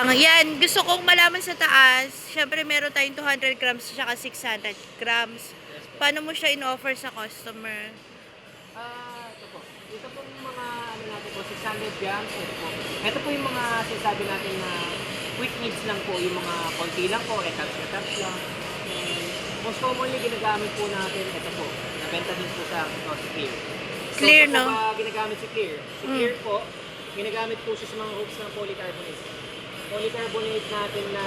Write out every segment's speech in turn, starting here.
Yan, gusto kong malaman sa taas. Siyempre, meron tayong 200 grams at 600 grams. Paano mo siya in-offer sa customer? Ito po. Ito po yung mga ano natin po, 600 grams. Ito po. Ito po yung mga sinasabi natin na quick needs lang po. Yung mga konti lang po, retouch lang. And most commonly ginagamit po natin, ito po. Nabenta din po sa ito, si Clear. Clear, so, no? So, ginagamit si Clear. Si Clear po, ginagamit po siya sa mga hoops ng polycarbonate. Polycarbonate natin na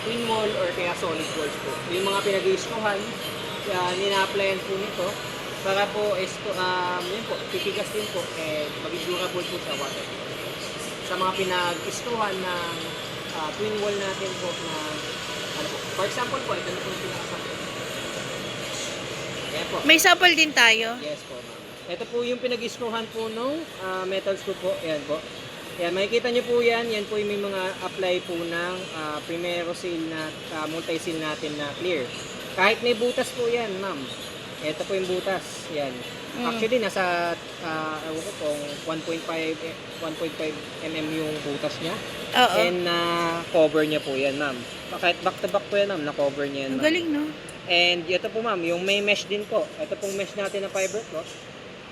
twin wall or kaya solid walls po. Yung mga pinag-iistuhan, nina-applyan po nito para po yun po, titigas din po and maging durable po sa water. Sa mga pinag-istuhan ng twin wall natin po na ano po. For example po, ito na po yung pinaka-sample. Ayan po. May sample din tayo. Yes po, ma'am. Ito po yung pinag-istuhan po nung metal screw po. Ayan po. Yan, makikita nyo po yan. Yan po yung may mga apply po ng primero seal na multi-seal natin na clear. Kahit may butas po yan, ma'am. Ito po yung butas. Yan. Actually, nasa 1.5 mm yung butas niya. Oo. And cover niya po yan, ma'am. Kahit back to back po yan, ma'am. Na-cover niya yan, Ang ma'am. galing, no? And ito po, ma'am, yung may mesh din po. Ito pong mesh natin na fiberglass.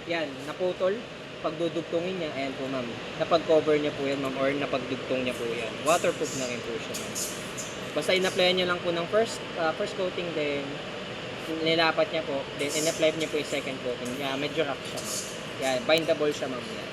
Yan, naputol. Pagdudugtongin niya, ayan po, ma'am. Napag-cover niya po yan, ma'am, or napagdugtong niya po yan. Waterproof na rin po siya, ma'am. Basta in-apply niya lang po ng first coating, then nilapat niya po, then in-apply niya po yung second coating. Medyo rough siya, ma'am. Yan, bindable siya, ma'am. Yan.